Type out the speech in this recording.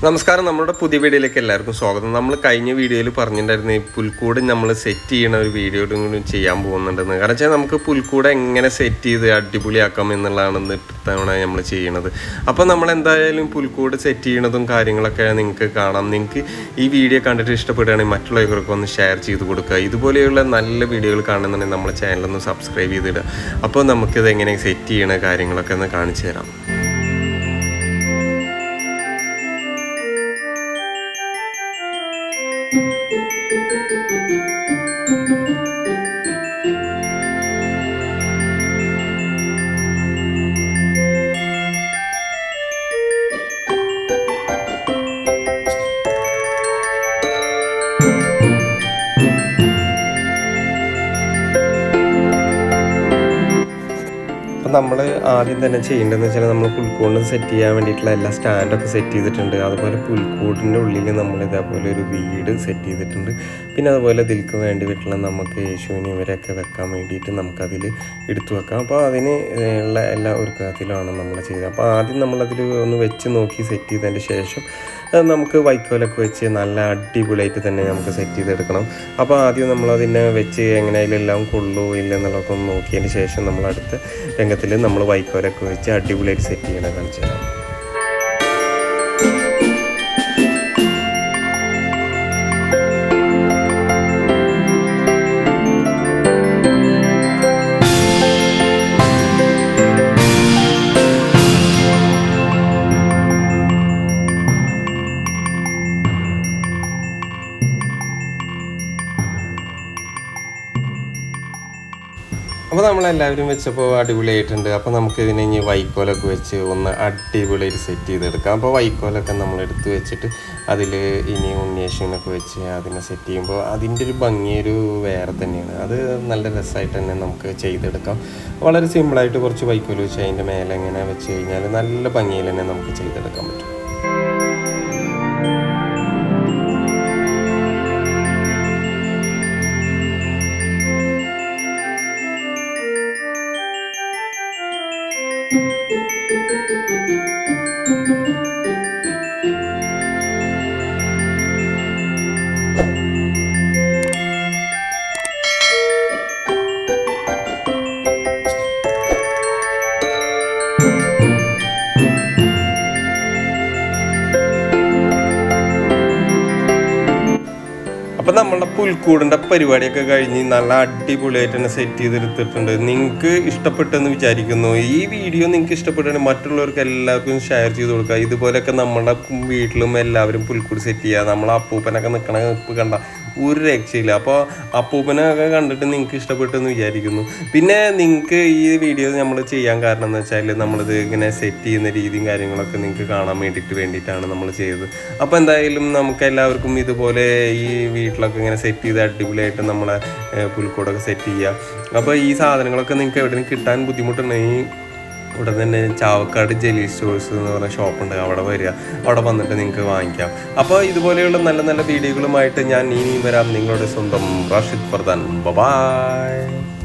നമസ്കാരം, നമ്മുടെ പുതിയ വീഡിയോയിലേക്ക് എല്ലാവർക്കും സ്വാഗതം. നമ്മൾ കഴിഞ്ഞ വീഡിയോയിൽ പറഞ്ഞിട്ടുണ്ടായിരുന്നു ഈ പുൽക്കൂട് നമ്മൾ സെറ്റ് ചെയ്യണ ഒരു വീഡിയോ കൂടി ചെയ്യാൻ പോകുന്നുണ്ടെന്ന്. കാരണം വെച്ചാൽ നമുക്ക് പുൽക്കൂട് എങ്ങനെ സെറ്റ് ചെയ്ത് അടിപൊളിയാക്കാം എന്നുള്ളതാണ് ഇത്തവണ നമ്മൾ ചെയ്യണത്. അപ്പോൾ നമ്മൾ എന്തായാലും പുൽക്കൂട് സെറ്റ് ചെയ്യണതും കാര്യങ്ങളൊക്കെ നിങ്ങൾക്ക് കാണാം. നിങ്ങൾക്ക് ഈ വീഡിയോ കണ്ടിട്ട് ഇഷ്ടപ്പെടുകയാണെങ്കിൽ മറ്റുള്ളവർക്കൊക്കെ ഒന്ന് ഷെയർ ചെയ്ത് കൊടുക്കുക. ഇതുപോലെയുള്ള നല്ല വീഡിയോകൾ കാണുന്നുണ്ടെങ്കിൽ നമ്മുടെ ചാനലൊന്ന് സബ്സ്ക്രൈബ് ചെയ്തിടുക. അപ്പോൾ നമുക്കിത് എങ്ങനെ സെറ്റ് ചെയ്യണ കാര്യങ്ങളൊക്കെ ഒന്ന് കാണിച്ചു തരാം. നമ്മൾ ആദ്യം തന്നെ ചെയ്യേണ്ടതെന്ന് വെച്ചാൽ നമ്മൾ പുൽക്കൂട് സെറ്റ് ചെയ്യാൻ വേണ്ടിയിട്ടുള്ള എല്ലാ സ്റ്റാൻഡൊക്കെ സെറ്റ് ചെയ്തിട്ടുണ്ട്. അതുപോലെ പുൽക്കൂടിൻ്റെ ഉള്ളിൽ നമ്മൾ ഇതേപോലെ ഒരു വീട് സെറ്റ് ചെയ്തിട്ടുണ്ട്. പിന്നെ അതുപോലെ ഇതിൽക്ക് വേണ്ടി വീട്ടിൽ നമുക്ക് യേശുവിനെ ഇവരെയൊക്കെ വെക്കാൻ വേണ്ടിയിട്ട് നമുക്കതിൽ എടുത്തു വെക്കാം. അപ്പോൾ അതിന് ഉള്ള എല്ലാ ഒരുക്കത്തിലാണ് നമ്മൾ ചെയ്തത്. അപ്പോൾ ആദ്യം നമ്മളതിൽ ഒന്ന് വെച്ച് നോക്കി സെറ്റ് ചെയ്തതിന് ശേഷം നമുക്ക് വൈക്കോലൊക്കെ വെച്ച് നല്ല അടിപൊളിയായിട്ട് തന്നെ നമുക്ക് സെറ്റ് ചെയ്തെടുക്കണം. അപ്പോൾ ആദ്യം നമ്മളതിനെ വെച്ച് എങ്ങനെയായാലും എല്ലാം കൊള്ളൂ ഇല്ലെന്നുള്ളതൊക്കെ ഒന്ന് നോക്കിയതിന് ശേഷം നമ്മൾ അടുത്ത രംഗത്തിൽ നമ്മൾ വൈക്കോലൊക്കെ വെച്ച് അടിപൊളിയായിട്ട് സെറ്റ് ചെയ്യണം കാണിച്ചു തരാം. അപ്പോൾ നമ്മളെല്ലാവരും വെച്ചപ്പോൾ അടിപൊളിയായിട്ടുണ്ട്. അപ്പോൾ നമുക്കിതിനെ ഇനി വൈക്കോലൊക്കെ വെച്ച് ഒന്ന് അടിപൊളിയായിട്ട് സെറ്റ് ചെയ്തെടുക്കാം. അപ്പോൾ വൈക്കോലൊക്കെ നമ്മൾ എടുത്ത് വെച്ചിട്ട് അതിൽ ഇനി ഉണ്ണിയേശുവിനൊക്കെ വെച്ച് അതിനെ സെറ്റ് ചെയ്യുമ്പോൾ അതിൻ്റെ ഒരു ഭംഗിയൊരു വേറെ തന്നെയാണ്. അത് നല്ല രസമായിട്ട് തന്നെ നമുക്ക് ചെയ്തെടുക്കാം. വളരെ സിമ്പിളായിട്ട് കുറച്ച് വൈക്കോല് വെച്ച് അതിൻ്റെ മേലെ ഇങ്ങനെ വെച്ച് കഴിഞ്ഞാൽ നല്ല ഭംഗിയിൽ തന്നെ നമുക്ക് ചെയ്തെടുക്കാൻ പറ്റും. അപ്പോൾ നമ്മളുടെ പുൽക്കൂടിൻ്റെ പരിപാടിയൊക്കെ കഴിഞ്ഞ് നല്ല അടിപൊളിയായിട്ട് തന്നെ സെറ്റ് ചെയ്തെടുത്തിട്ടുണ്ട്. നിങ്ങൾക്ക് ഇഷ്ടപ്പെട്ടെന്ന് വിചാരിക്കുന്നു. ഈ വീഡിയോ നിങ്ങൾക്ക് ഇഷ്ടപ്പെട്ടാൽ മറ്റുള്ളവർക്ക് എല്ലാവർക്കും ഷെയർ ചെയ്ത് കൊടുക്കുക. ഇതുപോലെയൊക്കെ നമ്മുടെ വീട്ടിലും എല്ലാവരും പുൽക്കൂട് സെറ്റ് ചെയ്യുക. നമ്മളെ അപ്പൂപ്പനൊക്കെ നിൽക്കണ ഇപ്പം കണ്ട ഒരു രക്ഷയില്ല. അപ്പോൾ അപ്പൂപ്പനൊക്കെ കണ്ടിട്ട് നിങ്ങൾക്ക് ഇഷ്ടപ്പെട്ടെന്ന് വിചാരിക്കുന്നു. പിന്നെ നിങ്ങൾക്ക് ഈ വീഡിയോ നമ്മൾ ചെയ്യാൻ കാരണം എന്ന് വെച്ചാൽ നമ്മളിത് ഇങ്ങനെ സെറ്റ് ചെയ്യുന്ന രീതിയും കാര്യങ്ങളൊക്കെ നിങ്ങൾക്ക് കാണാൻ വേണ്ടിയിട്ടാണ് നമ്മൾ ചെയ്തത്. അപ്പോൾ എന്തായാലും നമുക്ക് എല്ലാവർക്കും ഇതുപോലെ ഈ വീട്ടിലൊക്കെ ഇങ്ങനെ സെറ്റ് ചെയ്ത് അടിപൊളിയായിട്ട് നമ്മളെ പുൽക്കൂടൊക്കെ സെറ്റ് ചെയ്യുക. അപ്പോൾ ഈ സാധനങ്ങളൊക്കെ നിങ്ങൾക്ക് എവിടെയും കിട്ടാൻ ബുദ്ധിമുട്ടുണ്ടെങ്കിൽ ഇവിടെ തന്നെ ചാവക്കാട് ജലീൽ സ്റ്റോഴ്സ് എന്ന് പറഞ്ഞ ഷോപ്പുണ്ട്. അവിടെ വരിക, അവിടെ വന്നിട്ട് നിങ്ങൾക്ക് വാങ്ങിക്കാം. അപ്പോൾ ഇതുപോലെയുള്ള നല്ല നല്ല വീഡിയോകളുമായിട്ട് ഞാൻ ഇനിയും വരാം. നിങ്ങളുടെ സ്വന്തം റാഷിദ് ഫർദാൻ. ബൈ.